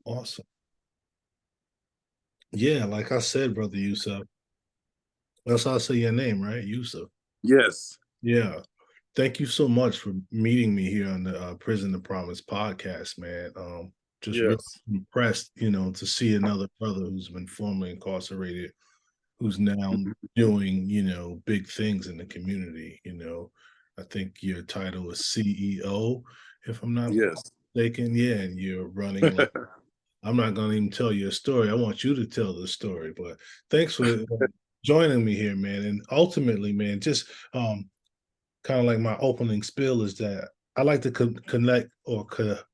Awesome. Yeah, like I said, brother Yusef. That's how I say your name, right? Yusef. Yes, Yeah. Thank you so much for meeting me here on the Prison to Promise podcast, man. Just really yes, impressed, to see another brother who's been formerly incarcerated, who's now mhm, doing, big things in the community. I think your title is CEO, if I'm not yes. mistaken. Yeah, and you're running like I'm not going to even tell you a story. I want you to tell the story. But thanks for joining me here, man. And ultimately, man, just kind of like my opening spiel is that I like to connect or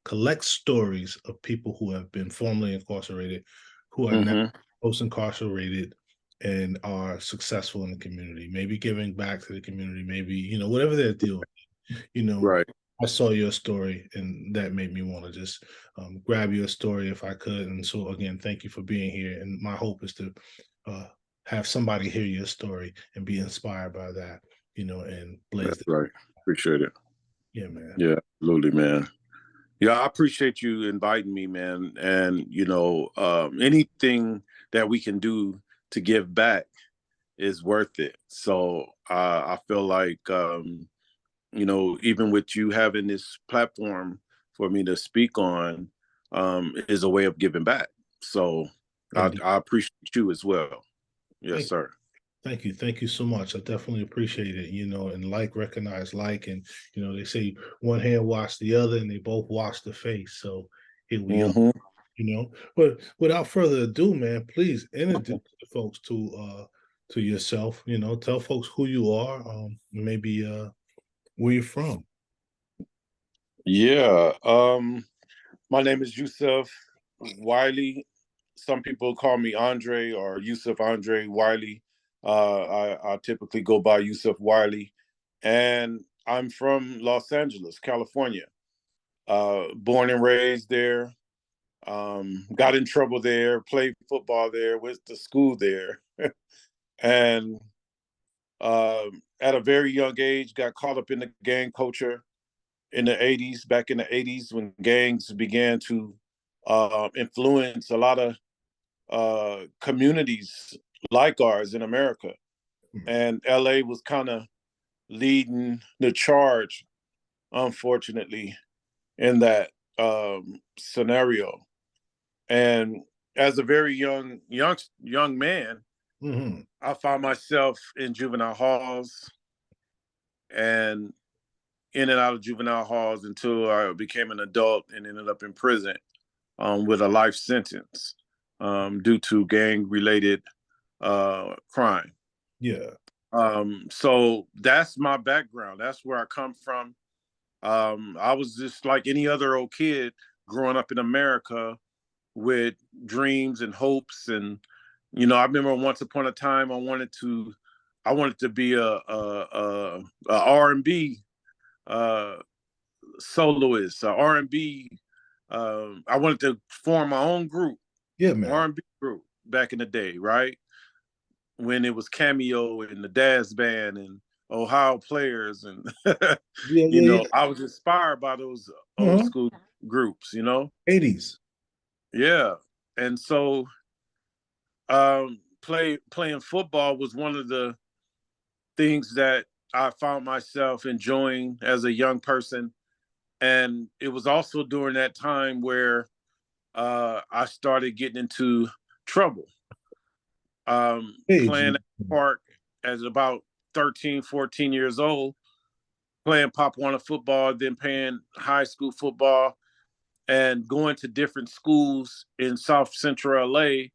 collect stories of people who have been formerly incarcerated, who are now Hmm. post incarcerated and are successful in the community, maybe giving back to the community, maybe, whatever they're doing. You know, Right. I saw your story and that made me want to just grab your story if I could. And so, again, thank you for being here. And my hope is to uh, have somebody hear your story and be inspired by that, and blaze That's the right. Appreciate it. yeah, man. Yeah, absolutely, man. Yeah, I appreciate you inviting me, man. And anything that we can do to give back is worth it. So I feel like even with you having this platform for me to speak on, is a way of giving back. So Indeed. I appreciate you as well. Yes, Thank sir. Thank you. Thank you so much. I definitely appreciate it. And like recognize like, and they say one hand wash the other and they both wash the face. So here we are, Hmm. But without further ado, man, please introduce the folks to yourself, tell folks who you are, maybe where you're from. Yeah. My name is Yusef Wiley. Some people call me Andre or Yusef Andre Wiley. I typically go by Yusef Wiley, and I'm from Los Angeles, California. Born and raised there. Got in trouble there. Played football there. Went to school there, and at a very young age, got caught up in the gang culture in the 80s, back in the 80s, when gangs began to influence a lot of communities like ours in America. And LA was kind of leading the charge, unfortunately, in that scenario. And as a very young man, Mm-hmm. I found myself in juvenile halls and in and out of juvenile halls until I became an adult and ended up in prison with a life sentence due to gang related crime. Yeah. So that's my background. That's where I come from. I was just like any other old kid growing up in America with dreams and hopes. And, I remember once upon a time I wanted to be a R&B uh, soloist, a R&B. I wanted to form my own group, Yeah, man. R&B group back in the day, right? When it was Cameo and the Daz Band and Ohio Players, and Yeah, yeah, I was inspired by those yeah. old school groups. 80s. Yeah, and so playing football was one of the things that I found myself enjoying as a young person, and it was also during that time where I started getting into trouble. Age. Playing at the park as about 13, 14 years old, playing Pop Warner football, then playing high school football, and going to different schools in South Central LA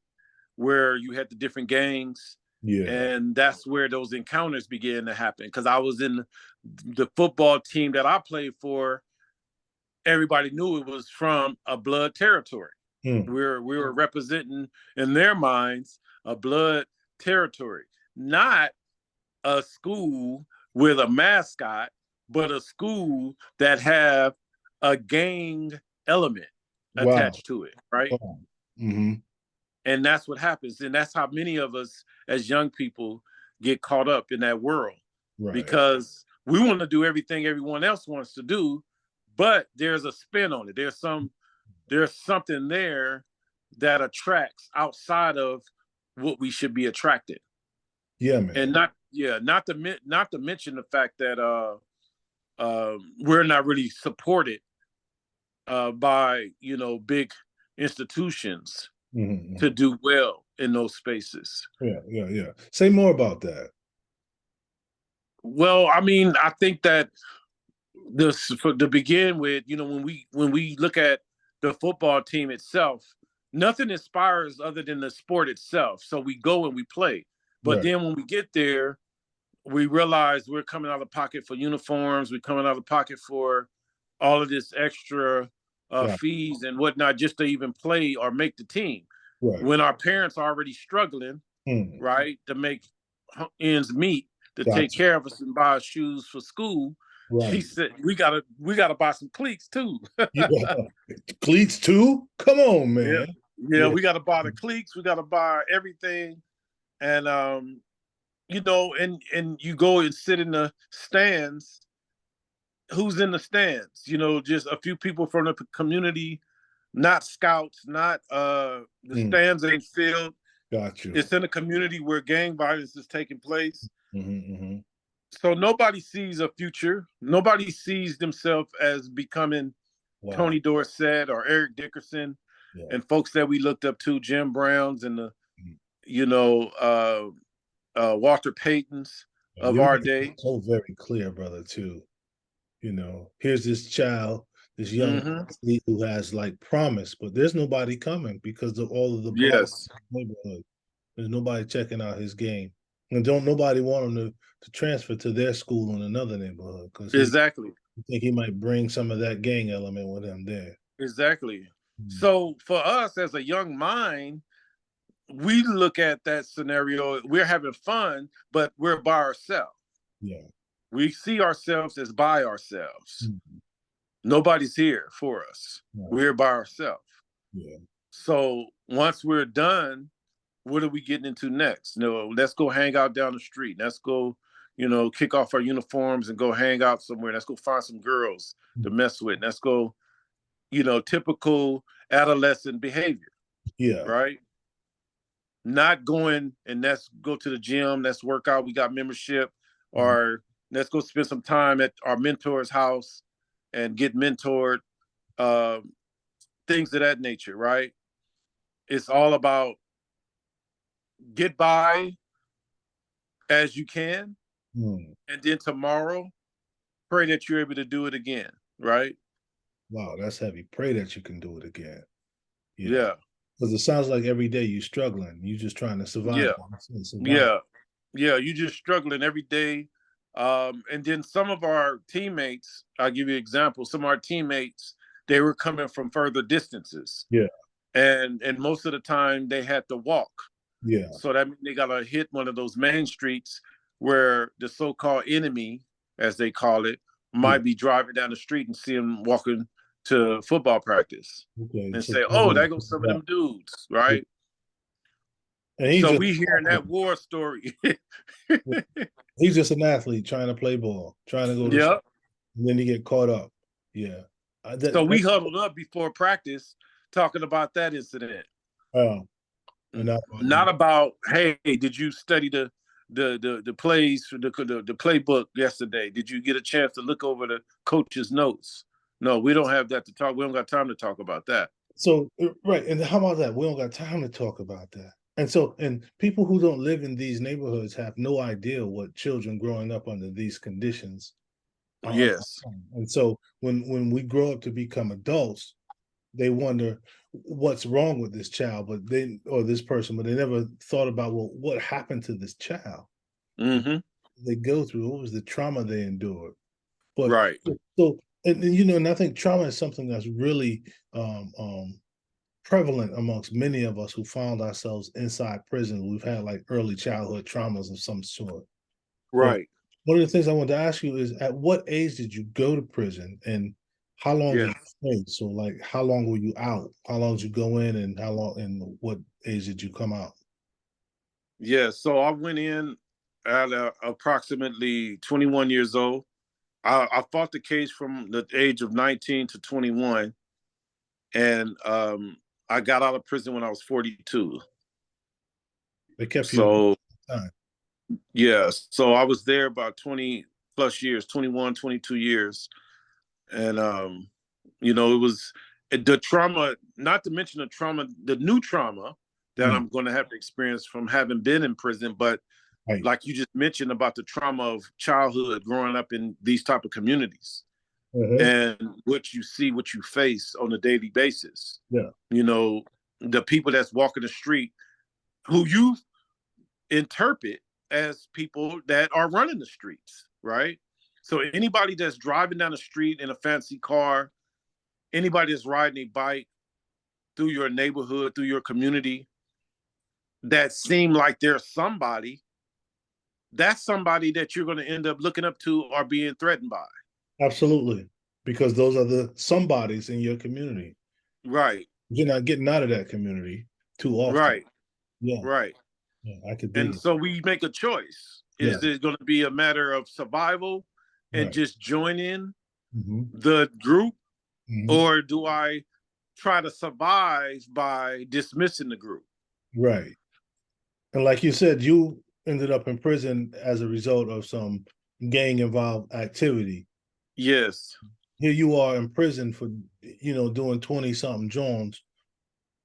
where you had the different gangs. Yeah. And that's where those encounters began to happen. Because I was in the football team that I played for, everybody knew it was from a blood territory. Mm. We were representing in their minds a blood territory, not a school with a mascot, but a school that have a gang element Wow. attached to it, right? Wow. Mm-hmm. And that's what happens, and that's how many of us as young people get caught up in that world Right. because we want to do everything everyone else wants to do, but there's a spin on it. There's some there's something there that attracts outside of what we should be attracted. Yeah, man. And not to mention the fact that we're not really supported by big institutions to do well in those spaces. Yeah. Say more about that. Well, I mean, I think that to begin with, when we look at the football team itself, nothing inspires other than the sport itself. So we go and we play. But Right. then when we get there, we realize we're coming out of pocket for uniforms. We're coming out of pocket for all of this extra fees and whatnot just to even play or make the team. Right. When our parents are already struggling, right, to make ends meet, to take care of us and buy us shoes for school. Right. He said, we gotta buy some cleats too. Cleats too? Come on, man. Yeah, we gotta buy the cleats, we gotta buy everything. And and you go and sit in the stands. Who's in the stands? Just a few people from the community, not scouts, not the stands ain't filled. Got you. It's in a community where gang violence is taking place. So nobody sees a future. Nobody sees themselves as becoming Tony Dorsett or Eric Dickerson and folks that we looked up to, Jim Browns and the Walter Paytons of our day. So very clear, brother, too. Here's this child, this young athlete who has like promise, but there's nobody coming because of all of the neighborhood. There's nobody checking out his game. And don't nobody want him to transfer to their school in another neighborhood. Because exactly. I think he might bring some of that gang element with him there. Exactly. So for us as a young mind, we look at that scenario, we're having fun, but we're by ourselves. Yeah. We see ourselves as by ourselves. Nobody's here for us. We're by ourselves. Yeah. So once we're done, what are we getting into next? Let's go hang out down the street. Let's go, kick off our uniforms and go hang out somewhere. Let's go find some girls to mess with. Let's go, typical adolescent behavior. Yeah. Right? Not going and let's go to the gym, let's work out, we got membership, or let's go spend some time at our mentor's house and get mentored, things of that nature, right? It's all about get by as you can, and then tomorrow, pray that you're able to do it again, right? Wow, that's heavy. Pray that you can do it again. Yeah. Because it sounds like every day you're struggling. You're just trying to survive. Yeah. You're just struggling every day. And then some of our teammates, I'll give you an example. Some of our teammates, they were coming from further distances. Yeah. And most of the time they had to walk. Yeah. So that means they got to hit one of those main streets where the so-called enemy, as they call it, might be driving down the street and see them walking to football practice and say, oh, there goes some of them dudes, right? And so we hearing that war story. He's just an athlete trying to play ball, trying to go to school, and then he get caught up. Yeah. So we huddled up before practice talking about that incident. Oh. Not about, hey, did you study the plays, the playbook yesterday? Did you get a chance to look over the coach's notes? No, we don't have that to talk. We don't got time to talk about that. So, right. And how about that? We don't got time to talk about that. And people who don't live in these neighborhoods have no idea what children growing up under these conditions are. Yes. And so when we grow up to become adults, they wonder what's wrong with this child, or this person, but they never thought about, well, what happened to this child? They go through, what was the trauma they endured? But, right. So, and I think trauma is something that's really prevalent amongst many of us who found ourselves inside prison. We've had like early childhood traumas of some sort. Right. But one of the things I wanted to ask you is, at what age did you go to prison, and how long did you stay? So, like, how long were you out? How long did you go in, and how long, and what age did you come out? Yeah, so I went in at approximately 21 years old. I fought the case from the age of 19 to 21. and I got out of prison when I was 42. They kept you So time. yeah, so I was there about 20 plus years, 21, 22 years. And it was the trauma, not to mention the trauma, the new trauma that I'm going to have to experience from having been in prison, but Right. like you just mentioned about the trauma of childhood growing up in these type of communities, and what you see, what you face on a daily basis. Yeah. The people that's walking the street who you interpret as people that are running the streets, right? So anybody that's driving down the street in a fancy car, anybody that's riding a bike through your neighborhood, through your community, that seem like they're somebody, that's somebody that you're going to end up looking up to or being threatened by. Absolutely. Because those are the somebodies in your community. Right. You're not getting out of that community too often. Right. Yeah. Right. Yeah, I could And dig it. so we make a choice. Yeah. Is it going to be a matter of survival and Right. just join in the group? Or do I try to survive by dismissing the group? Right. And like you said, you ended up in prison as a result of some gang involved activity. Yes. Here you are in prison for, doing 20 something Jones.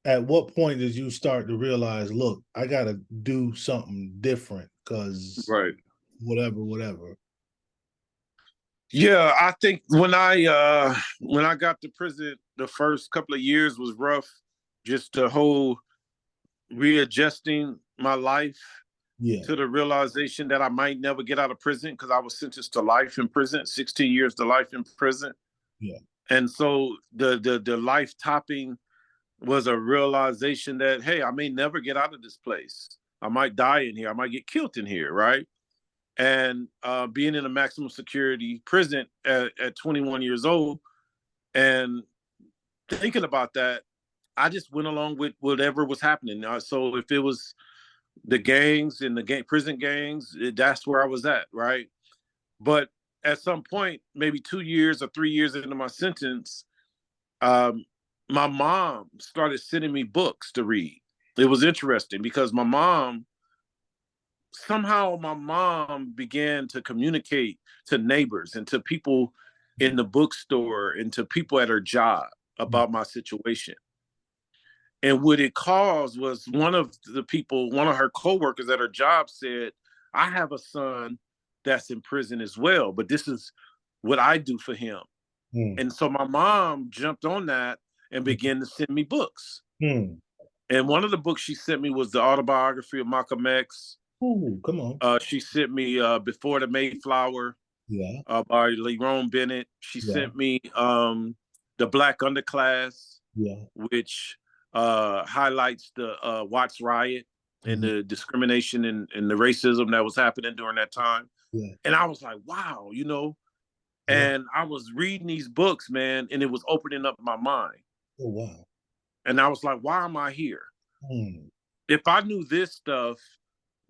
At what point did you start to realize, look, I got to do something different because right, whatever. Yeah, I think when I got to prison, the first couple of years was rough. Just the whole readjusting my life to the realization that I might never get out of prison because I was sentenced to life in prison, 16 years to life in prison. Yeah. And so the life topping was a realization that, hey, I may never get out of this place. I might die in here. I might get killed in here, right? And being in a maximum security prison at 21 years old and thinking about that, I just went along with whatever was happening. So if it was the gangs and the prison gangs, that's where I was at, right? But at some point, maybe 2 years or 3 years into my sentence, my mom started sending me books to read. It was interesting because somehow my mom began to communicate to neighbors and to people in the bookstore and to people at her job about my situation. And what it caused was one of her coworkers at her job said, I have a son that's in prison as well, but this is what I do for him. And so my mom jumped on that and began to send me books. And one of the books she sent me was the autobiography of Malcolm X. Ooh, come on. She sent me Before the Mayflower by Lerone Bennett. She sent me The Black Underclass, which highlights the Watts riot and the discrimination and the racism that was happening during that time. And I was like, wow, and I was reading these books, man, and it was opening up my mind. Oh, wow. And I was like, why am I here? If I knew this stuff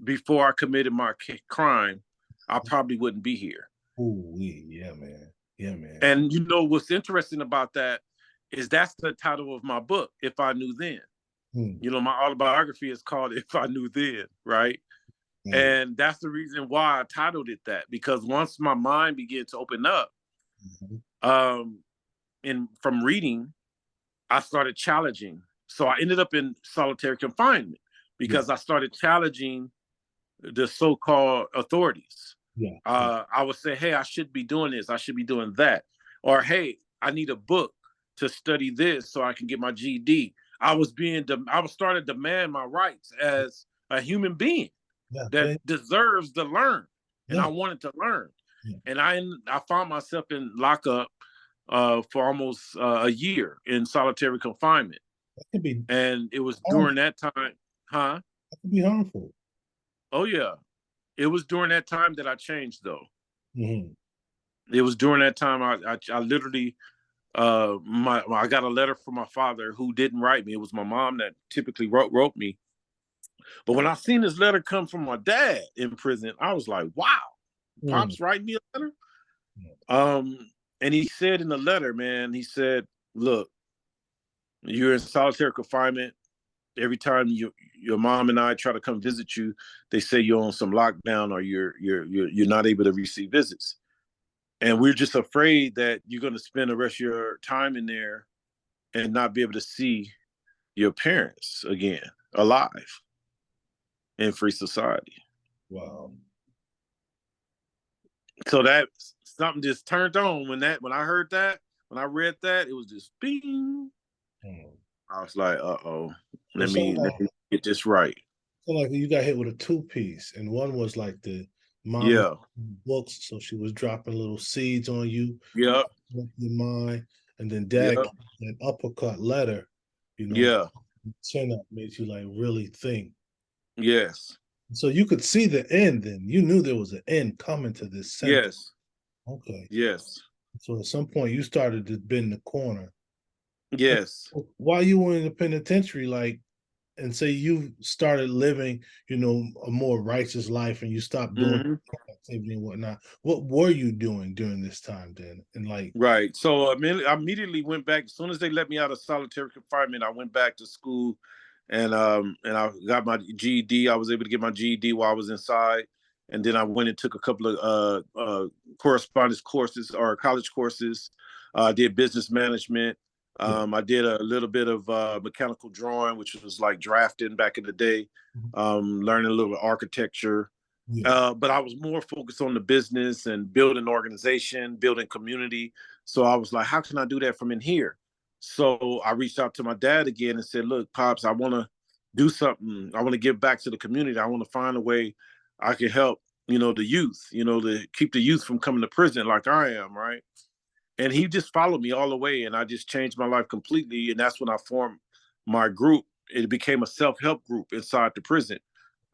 before I committed my crime, I probably wouldn't be here. Oh, yeah, man. Yeah, man. And what's interesting about that is that's the title of my book, If I Knew Then. My autobiography is called If I Knew Then, right? And that's the reason why I titled it that, because once my mind began to open up, and from reading, I started challenging. So I ended up in solitary confinement because I started challenging the so-called authorities. I would say, hey, I should be doing this. I should be doing that. Or, hey, I need a book to study this so I can get my GED. I was starting to demand my rights as a human being that deserves to learn. And I wanted to learn. And I found myself in lockup for almost a year in solitary confinement. And it was during that time, That could be harmful. Oh, yeah. It was during that time that I changed, though. It was during that time I literally, I got a letter from my father who didn't write me. It was my mom that typically wrote me. But when I seen this letter come from my dad in prison, I was like, wow, Pop's writing me a letter? And he said in the letter, man, he said, look, You're in solitary confinement. Every time your mom and I try to come visit you, they say you're on some lockdown or you're not able to receive visits. And we're just afraid that you're going to spend the rest of your time in there and not be able to see your parents again alive in free society. Wow. So that something just turned on when I heard that, when I read that, it was just bing. I was like, uh-oh, let me get this right. So like you got hit with a two-piece, and one was like the mom Yeah. books, so she was dropping little seeds on you, Yep. your mind, and then dad Yep. that uppercut letter, Yeah. turn up made you like really think. Yes. So you could see the end. Then you knew there was an end coming to this sentence. Yes. Okay. Yes. So at some point you started to bend the corner. Yes. While you were in the penitentiary, like, and say you started living, a more righteous life, and you stopped doing activity and whatnot. What were you doing during this time then? And like, right. So I immediately went back. As soon as they let me out of solitary confinement, I went back to school, and I got my GED. I was able to get my GED while I was inside, and then I went and took a couple of correspondence courses or college courses. I did business management. I did a little bit of mechanical drawing, which was like drafting back in the day. Learning a little architecture. But I was more focused on the business and building organization, building community. So I was like, how can I do that from in here? So I reached out to my dad again and said, look, Pops, I want to do something. I want to give back to the community. I want to find a way I can help, the youth, to keep the youth from coming to prison like I am, right? And he just followed me all the way, and I just changed my life completely. And that's when I formed my group. It became a self-help group inside the prison,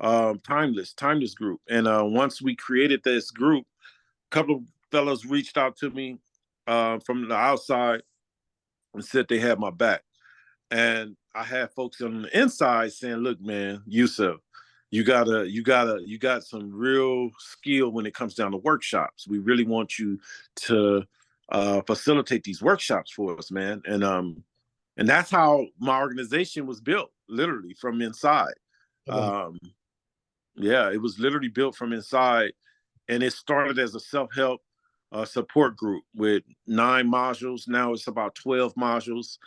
timeless group. And once we created this group, a couple of fellows reached out to me from the outside and said they had my back. And I had folks on the inside saying, look, man, Yusef, you got some real skill when it comes down to workshops. We really want you to facilitate these workshops for us, man. And that's how my organization was built, literally from inside. Yeah, it was literally built from inside, and it started as a self-help support group with 9 modules. Now it's about 12 modules,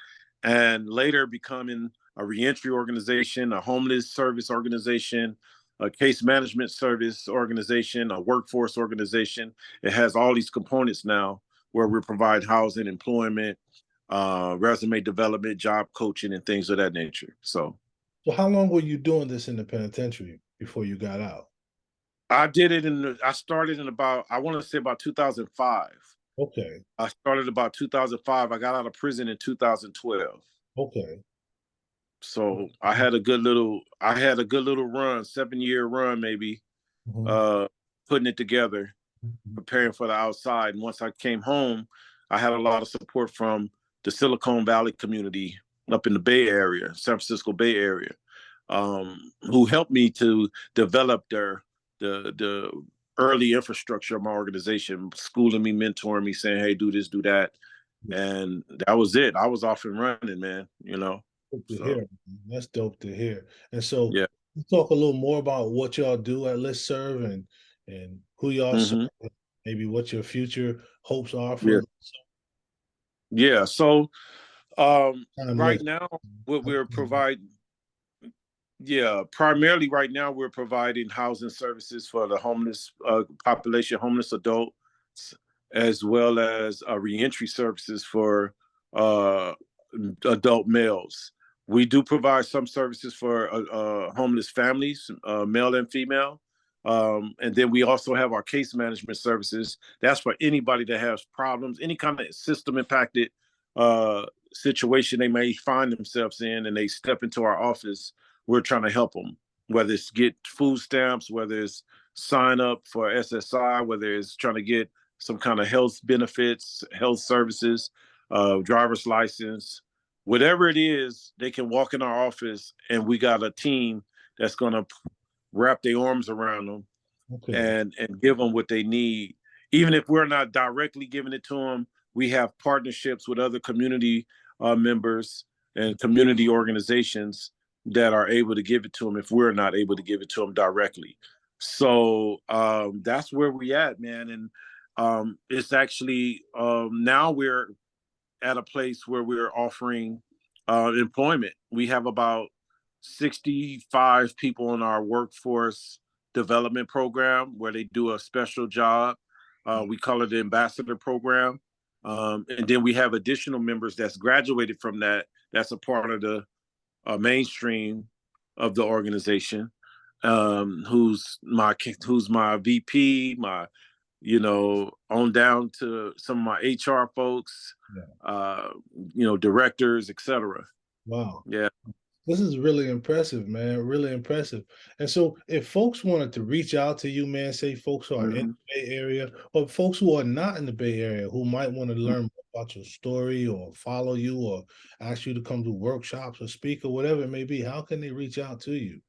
and later becoming a reentry organization, a homeless service organization, a case management service organization, a workforce organization. It has all these components now where we provide housing, employment, resume development, job coaching, and things of that nature. So how long were you doing this in the penitentiary before you got out? I started in about, I want to say about 2005. Okay. I started about 2005. I got out of prison in 2012. Okay. So I had a good little run, 7-year run maybe, putting it together, preparing for the outside. And once I came home, I had a lot of support from the Silicon Valley community up in the Bay Area, San Francisco Bay Area, who helped me to develop the early infrastructure of my organization, schooling me, mentoring me, saying, hey, do this, do that. And that was it. I was off and running, man, Dope to hear. That's dope to hear. And so talk a little more about what y'all do at Listserv and who y'all serve, maybe what your future hopes are for. So right now, what we're providing, primarily right now we're providing housing services for the homeless population, homeless adults, as well as reentry services for adult males. We do provide some services for homeless families, male and female. And then we also have our case management services. That's for anybody that has problems, any kind of system impacted situation they may find themselves in, and they step into our office. We're trying to help them, whether it's get food stamps, whether it's sign up for SSI, whether it's trying to get some kind of health benefits, health services, driver's license, whatever it is. They can walk in our office, and we got a team that's going to wrap their arms around them and give them what they need. Even if we're not directly giving it to them, we have partnerships with other community members and community organizations that are able to give it to them if we're not able to give it to them directly. So that's where we at, man. And it's actually now we're at a place where we're offering employment. We have about 65 people in our workforce development program where they do a special job. We call it the ambassador program. And then we have additional members that's graduated from that. That's a part of the mainstream of the organization. Who's my VP, my on down to some of my HR folks, Yeah. Directors, etc. Wow. Yeah. This is really impressive, man. Really impressive. And so, if folks wanted to reach out to you, man, say folks who are in Mm-hmm. the Bay Area or folks who are not in the Bay Area who might want to learn more about your story or follow you or ask you to come to workshops or speak or whatever it may be, how can they reach out to you?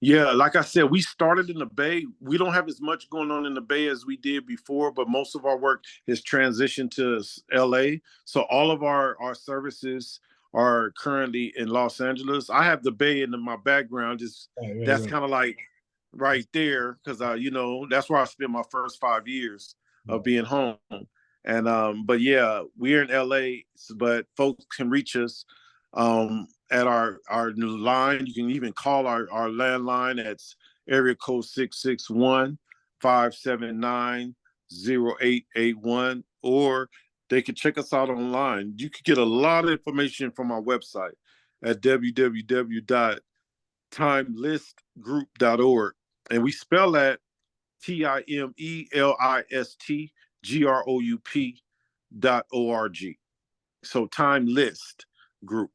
Yeah, like I said, we started in the Bay. We don't have as much going on in the Bay as we did before, but most of our work has transitioned to LA. So all of our services are currently in Los Angeles. I have the Bay in my background. Just that's Right. kind of like right there because that's where I spent my first 5 years of Right. being home. And but yeah, we're in LA, but folks can reach us at our new line. You can even call our landline. That's area code 661-579-0881, or they could check us out online. You could get a lot of information from our website at www.timelistgroup.org. And we spell that TIMELISTGROUP.org. So time list group,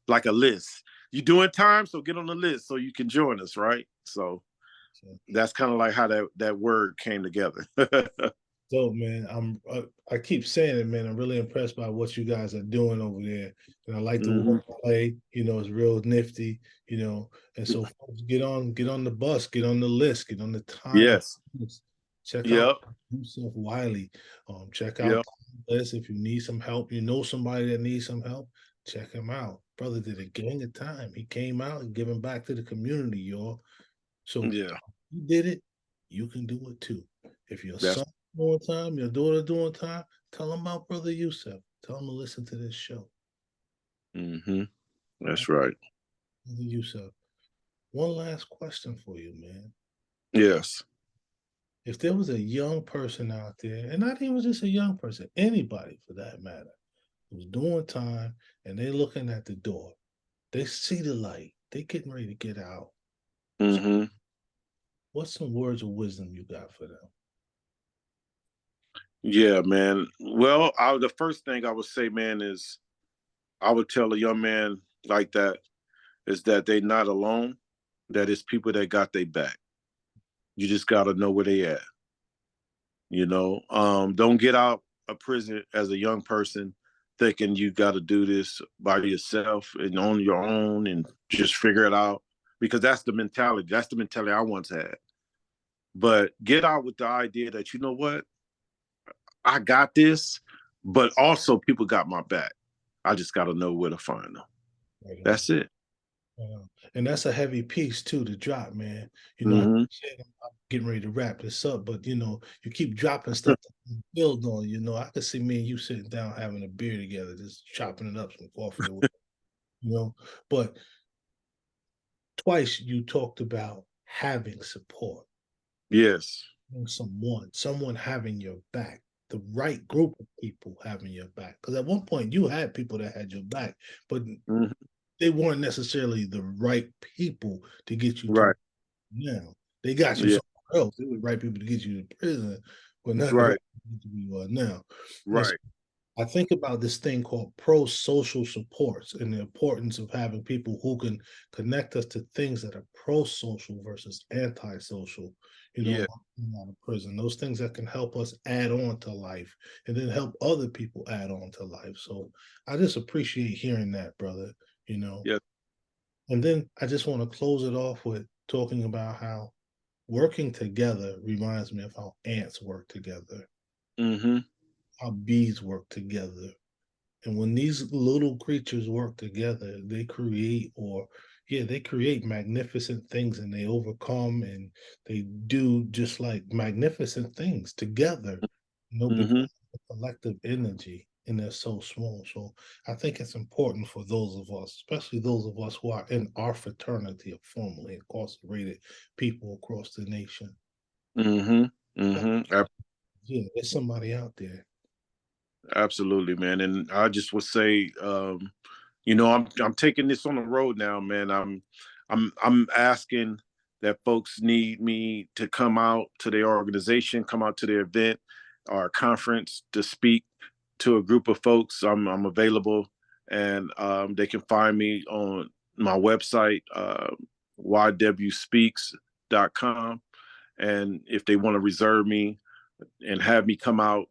like a list. You're doing time, so get on the list so you can join us, right? So that's kind of like how that word came together. So, man, I keep saying it, man. I'm really impressed by what you guys are doing over there, and I like the Mm-hmm. wordplay. It's real nifty. And so folks, get on the bus, get on the list, get on the time Yes. list. Check out Yep. Yusef Wiley. Check out Yep. the list if you need some help. You know somebody that needs some help. Check him out. Brother did a gang of time. He came out and giving back to the community, y'all. So Yeah. you did it. You can do it too. If your That's son doing time, your daughter doing time, tell them about Brother Yusef. Tell them to listen to this show. mm-hmm. Right? That's right. Brother Yusef. One last question for you, man. Yes. If there was a young person out there, and not even just a young person, anybody for that matter, who's doing time and they looking at the door, they see the light, they getting ready to get out. So Mm-hmm. what's some words of wisdom you got for them? Yeah, man. Well, the first thing I would say, man, is I would tell a young man like that is that they not alone, that it's people that got their back. You just got to know where they at. Don't get out of prison as a young person thinking you got to do this by yourself and on your own and just figure it out, because that's the mentality. That's the mentality I once had. But get out with the idea that, you know what, I got this, but also people got my back. I just got to know where to find them. Right on. That's it. And that's a heavy piece too to drop, man. I Mm-hmm. said I'm getting ready to wrap this up, but you keep dropping stuff to build on. I could see me and you sitting down having a beer together, just chopping it up, some coffee, or whatever, you know. But twice you talked about having support, Yes. someone having your back, the right group of people having your back. Because at one point you had people that had your back, but Mm-hmm. they weren't necessarily the right people to get you to Right. now. They got you Yeah. somewhere else. They were the right people to get you to prison, but not the right Right. people to where you are now. And so Right. I think about this thing called pro-social supports and the importance of having people who can connect us to things that are pro-social versus anti-social, Yeah. out of prison. Those things that can help us add on to life and then help other people add on to life. So I just appreciate hearing that, brother. You know, Yeah. and then I just want to close it off with talking about how working together reminds me of how ants work together, Mm-hmm. how bees work together, And when these little creatures work together, they create, or yeah, they create magnificent things, and they overcome, and they do just like magnificent things together, because Hmm. of the collective energy, and they're so small. So I think it's important for those of us, especially those of us who are in our fraternity of formerly incarcerated people across the nation. Hmm. Hmm. Yeah, there's somebody out there. Absolutely, man. And I just would say, I'm taking this on the road now, man. I'm asking that folks need me to come out to their organization, come out to their event or conference to speak to a group of folks. I'm available, and they can find me on my website, ywspeaks.com. And if they want to reserve me and have me come out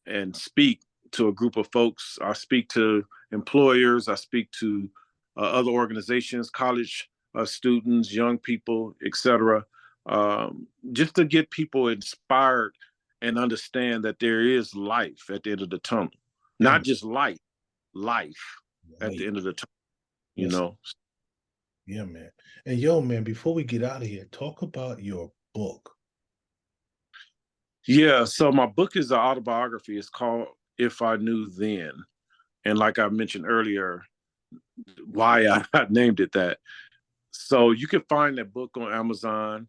and speak to a group of folks. I speak to employers, I speak to other organizations, college students, young people, etc., just to get people inspired and understand that there is life at the end of the tunnel. Yeah, Not man. just life at the Right. end of the tunnel, you Yes. know. Yeah, man. And yo, man, before we get out of here, talk about your book. Yeah, so my book is an autobiography. It's called If I Knew Then. And like I mentioned earlier, why I named it that. So you can find that book on Amazon.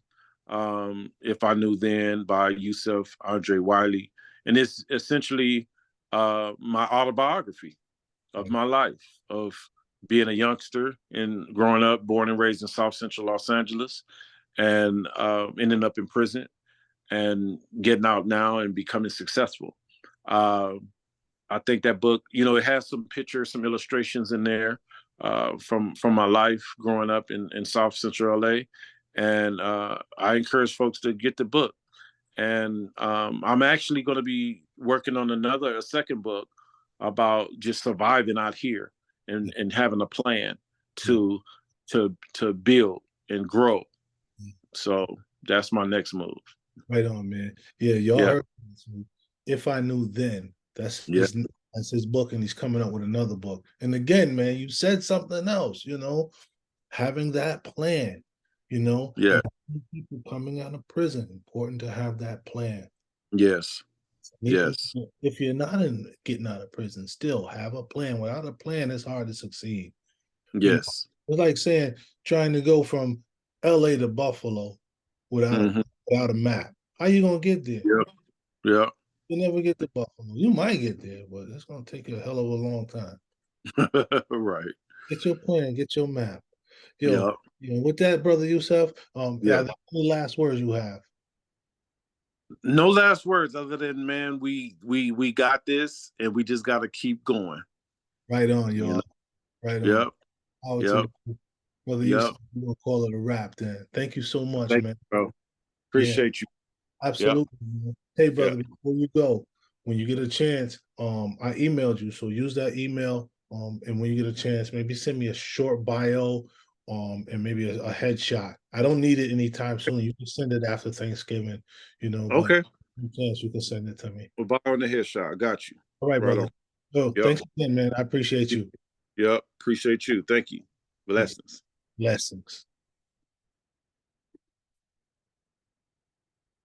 If I Knew Then by Yusef Wiley, and it's essentially my autobiography of Right. my life of being a youngster and growing up, born and raised in South Central Los Angeles, and ending up in prison and getting out now and becoming successful. Uh, I think that book, it has some pictures, some illustrations in there from my life growing up in South Central LA, and I encourage folks to get the book. And I'm actually going to be working on a second book about just surviving out here Yeah. and having a plan Yeah. to to build and grow. Yeah. So that's my next move. Right on, man. Yeah, y'all Yeah, heard this. If I Knew Then. yeah, That's his book, and he's coming up with another book. And again, man, you said something else, having that plan, yeah, and people coming out of prison, important to have that plan. yes, Even yes, if you're not getting out of prison, still have a plan. Without a plan, it's hard to succeed. You know, yes. it's like saying trying to go from LA to Buffalo without a Hmm. without a map. How you gonna get there? Yeah, yeah. You never get to Buffalo. You might get there, but it's gonna take you a hell of a long time. Right. Get your plan, get your map. Yo, Yeah. with that, brother Yusef, Yeah. are there any last words you have? No last words other than, man, we got this and we just got to keep going. Right on, You know. y'all. Right on. Yep. Power to Yep. you. Brother Yep. Yusef, we're gonna call it a wrap then. Thank you so much, Thank man. you, bro. Yeah. Appreciate you. Yep. Absolutely, man. Hey, Yeah. brother, before you go, when you get a chance, I emailed you, so use that email. And when you get a chance, maybe send me a short bio, and maybe a headshot. I don't need it anytime soon. You can send it after Thanksgiving, but Okay. chance you can send it to me. Well, bye on the headshot. I got you. All right, Right brother. on. So Yep. thanks again, man. I appreciate you. Yep. Appreciate you. Thank you. Peace. Blessings. Blessings.